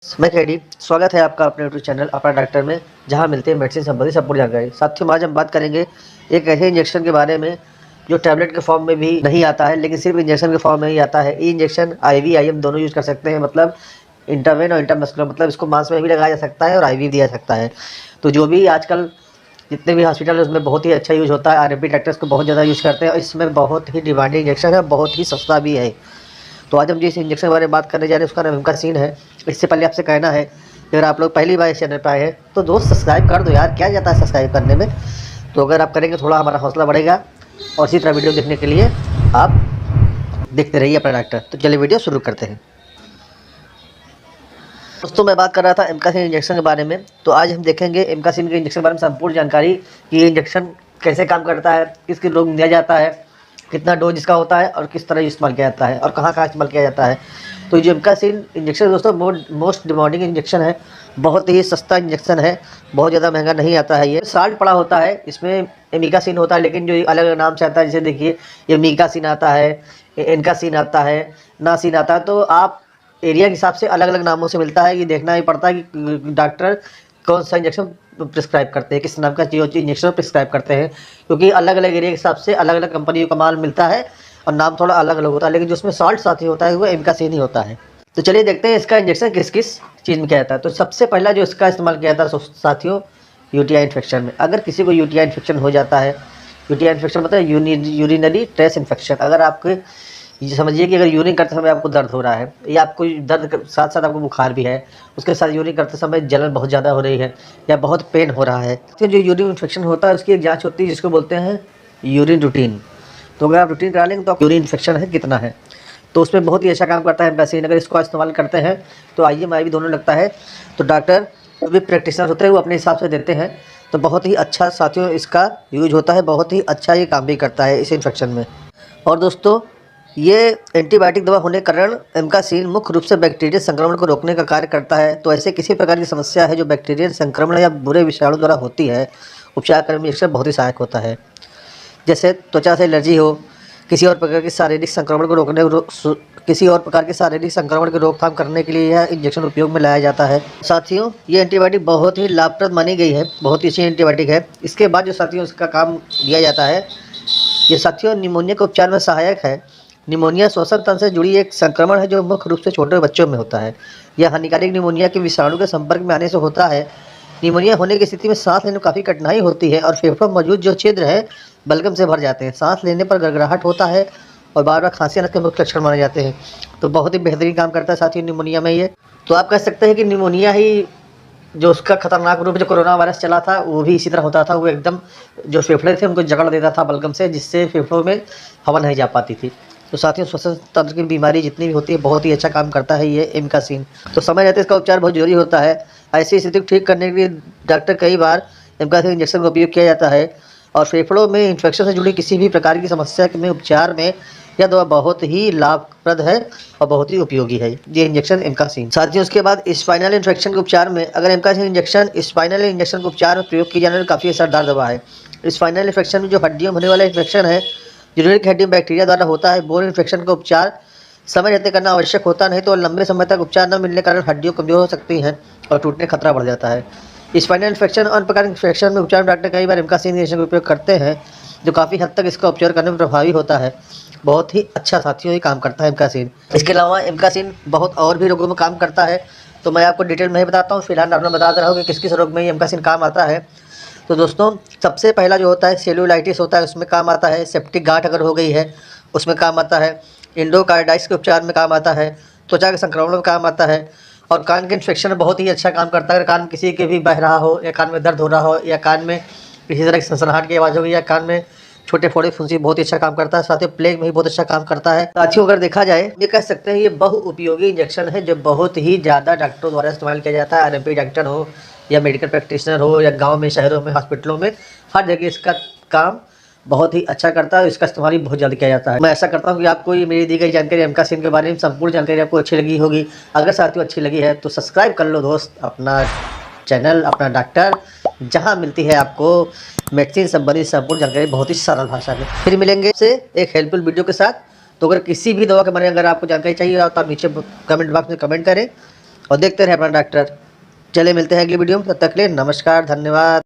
मैं केडी, स्वागत है आपका अपने यूट्यूब चैनल अपना डॉक्टर में, जहां मिलते हैं मेडिसिन संबंधी संपूर्ण जानकारी। साथियों, आज हम बात करेंगे एक ऐसे इंजेक्शन के बारे में जो टैबलेट के फॉर्म में भी नहीं आता है, लेकिन सिर्फ इंजेक्शन के फॉर्म में ही आता है। ये इंजेक्शन IV IM दोनों यूज़ कर सकते हैं, मतलब इंटरवेन और इंटरमस्कुलर, मतलब इसको मांस में भी लगाया जा सकता है और IV दिया जा सकता है। तो जो भी आजकल जितने भी हॉस्पिटल है उसमें बहुत ही अच्छा यूज़ होता है। RMP डॉक्टर्स को बहुत ज़्यादा यूज़ करते हैं और इसमें बहुत ही डिमांडिंग इंजेक्शन है, बहुत ही सस्ता भी है। तो आज हम जिस इंजेक्शन के बारे में बात करने जा रहे हैं उसका नाम एमकासिन है। इससे पहले आपसे कहना है कि अगर आप लोग पहली बार इस चैनल पर आए हैं तो दोस्त सब्सक्राइब कर दो यार, क्या जाता है सब्सक्राइब करने में। तो अगर आप करेंगे थोड़ा हमारा हौसला बढ़ेगा और इसी तरह वीडियो देखने के लिए आप देखते रहिए अपना डॉक्टर। तो चलिए वीडियो शुरू करते हैं। दोस्तों, मैं बात कर रहा था एमकासिन इंजेक्शन के बारे में। तो आज हम देखेंगे एमकासिन के इंजेक्शन के बारे में संपूर्ण जानकारी कि ये इंजेक्शन कैसे काम करता है, किस किस रोग में दिया जाता है, कितना डोज इसका होता है और किस तरह इस्तेमाल किया जाता है और कहाँ कहाँ इस्तेमाल किया जाता है। तो ये एमकासिन इंजेक्शन दोस्तों मोस्ट डिमांडिंग इंजेक्शन है, बहुत ही सस्ता इंजेक्शन है, बहुत ज़्यादा महंगा नहीं आता है। ये साल्ट पड़ा होता है, इसमें एमिकासिन होता है, लेकिन जो अलग अलग नाम से आता है, जैसे देखिए ये मीकासिन आता है, एनकासिन आता है, नासिन आता है। तो आप एरिया के हिसाब से अलग अलग नामों से मिलता है। ये देखना ही पड़ता है कि डॉक्टर कौन सा इंजेक्शन प्रिस्क्राइब करते हैं, किस नाम का इंजेक्शन प्रिस्क्राइब करते हैं, क्योंकि अलग अलग एरिया के हिसाब से अलग अलग कंपनियों का माल मिलता है और नाम थोड़ा अलग अलग होता है, लेकिन जो उसमें साल्ट साथी होता है वो एमकासिन ही होता है। तो चलिए देखते हैं इसका इंजेक्शन किस किस चीज़ में किया जाता है। तो सबसे पहला जो इसका इस्तेमाल किया जाता है साथियों, UTI इन्फेक्शन में। अगर किसी को UTI इन्फेक्शन हो जाता है, UTI इन्फेक्शन मतलब यूरिनरी ट्रेस इन्फेक्शन। अगर आपके ये समझिए कि अगर यूरिन करते समय आपको दर्द हो रहा है या आपको दर्द साथ साथ आपको बुखार भी है, उसके साथ यूरिन करते समय जलन बहुत ज़्यादा हो रही है या बहुत पेन हो रहा है, तो जो यूरिन इन्फेक्शन होता है उसकी एक जांच होती है जिसको बोलते हैं यूरिन रूटीन। तो अगर आप रूटीन करा लेंगे तो आप यूरिन इन्फेक्शन है कितना है, तो उसमें बहुत ही अच्छा काम करता है एमकासिन। अगर इसको इस्तेमाल करते हैं तो IM IV दोनों लगता है। तो डॉक्टर जो भी प्रैक्टिशनर होते हैं वो अपने हिसाब से देते हैं। तो बहुत ही अच्छा साथियों इसका यूज होता है, बहुत ही अच्छा ये काम भी करता है इस इन्फेक्शन में। और दोस्तों, ये एंटीबायोटिक दवा होने के कारण एमकासिन मुख्य रूप से बैक्टीरिया संक्रमण को रोकने का कार्य करता है। तो ऐसे किसी प्रकार की समस्या है जो बैक्टीरियल संक्रमण या बुरे विषाणु द्वारा होती है, उपचार करने में इससे बहुत ही सहायक होता है। जैसे त्वचा से एलर्जी हो, किसी और प्रकार के शारीरिक संक्रमण को किसी और प्रकार के शारीरिक संक्रमण की रोकथाम करने के लिए यह इंजेक्शन उपयोग में लाया जाता है। साथियों, ये एंटीबायोटिक बहुत ही लाभप्रद मानी गई है, बहुत ही अच्छी एंटीबायोटिक है। इसके बाद जो साथियों इसका काम दिया जाता है, ये साथियों निमोनिया के उपचार में सहायक है। निमोनिया श्वसन तंत्र से जुड़ी एक संक्रमण है जो मुख्य रूप से छोटे बच्चों में होता है। यह हानिकारक निमोनिया के विषाणु के संपर्क में आने से होता है। निमोनिया होने की स्थिति में सांस लेने में काफ़ी कठिनाई होती है और फेफड़ों में मौजूद जो छिद्र है बलगम से भर जाते हैं। सांस लेने पर गड़गड़ाहट होता है और बार बार खांसी आने के मुख्य लक्षण माने जाते हैं। तो बहुत ही बेहतरीन काम करता है साथियों निमोनिया में ये। तो आप कह सकते हैं कि निमोनिया ही जो उसका खतरनाक रूप जो कोरोना वायरस चला था वो भी इसी तरह होता था। वो एकदम जो फेफड़े थे उनको जकड़ देता था बलगम से, जिससे फेफड़ों में हवा नहीं जा पाती थी। तो साथियों, श्वसन तंत्र की बीमारी जितनी भी होती है बहुत ही अच्छा काम करता है ये एमकासिन। तो समय रहते इसका उपचार बहुत जरूरी होता है। ऐसी स्थिति को ठीक करने के लिए डॉक्टर कई बार एमकासिन इंजेक्शन का उपयोग किया जाता है और फेफड़ों में इन्फेक्शन से जुड़ी किसी भी प्रकार की समस्या में उपचार में यह दवा बहुत ही लाभप्रद है और बहुत ही उपयोगी है ये इंजेक्शन एमकासिन। साथियों, उसके बाद स्पाइनल इन्फेक्शन के उपचार में अगर एमकासिन इंजेक्शन स्पाइनल इंजेक्शन के उपचार में प्रयोग की जाने वाली काफ़ी असरदार दवा है। स्पाइनल इन्फेक्शन में जो हड्डियों में होने वाला इन्फेक्शन है जो रीढ़ की हड्डी में बैक्टीरिया द्वारा होता है, बोन इन्फेक्शन का उपचार समय रहते करना आवश्यक होता, नहीं तो लंबे समय तक उपचार न मिलने के कारण हड्डियों कमजोर हो सकती हैं और टूटने का खतरा बढ़ जाता है। स्पाइनल इन्फेक्शन और अन्य प्रकार के इन्फेक्शन में उपचार में डॉक्टर कई बार एमकासिन इंजेक्शन का उपयोग करते हैं, जो काफ़ी हद तक इसका उपचार करने में प्रभावी होता है। बहुत ही अच्छा साथियों ये काम करता है एमकासिन। इसके अलावा एमकासिन बहुत और भी रोगों में काम करता है, तो मैं आपको डिटेल में ही बताता हूँ। फिलहाल आपने बता रहा हूँ कि किस किस रोग में ये एमकासिन काम आता है। तो दोस्तों, सबसे पहला जो होता है सेल्यूलाइटिस होता है, उसमें काम आता है। सेप्टिक गांठ अगर हो गई है उसमें काम आता है। एंडोकार्डाइटिस के उपचार में काम आता है। त्वचा के संक्रमण में काम आता है और कान के इन्फेक्शन में बहुत ही अच्छा काम करता है। अगर कान किसी के भी बह रहा हो या कान में दर्द हो रहा हो या कान में किसी तरह की सनसनाहट की आवाज़ हो गई या कान में छोटे फोड़े फुंसी, बहुत ही अच्छा काम करता है। साथ ही प्लेग में भी बहुत अच्छा काम करता है। साथियों, अगर देखा जाए ये कह सकते हैं ये बहुउपयोगी इंजेक्शन है जो बहुत ही ज़्यादा डॉक्टरों द्वारा इस्तेमाल किया जाता है। RMP डॉक्टर हो या मेडिकल प्रैक्टिशनर हो या गांव में, शहरों में, हॉस्पिटलों में, हर जगह इसका काम बहुत ही अच्छा करता है। इसका इस्तेमाल भी बहुत जल्द किया जाता है। मैं ऐसा करता हूँ कि आपको ये मेरी दी गई जानकारी एमकासिन के बारे में संपूर्ण जानकारी आपको अच्छी लगी होगी। अगर साथियों अच्छी लगी है तो सब्सक्राइब कर लो दोस्त अपना चैनल अपना डॉक्टर, जहाँ मिलती है आपको मेडिसिन संबंधी संपूर्ण जानकारी बहुत ही सरल भाषा में। फिर मिलेंगे से एक हेल्पफुल वीडियो के साथ। तो अगर किसी भी दवा के बारे में अगर आपको जानकारी चाहिए तो आप नीचे कमेंट बॉक्स में कमेंट करें। और देखते रहे अपना डॉक्टर। चलिए मिलते हैं अगली वीडियो में, तब तक के लिए नमस्कार, धन्यवाद।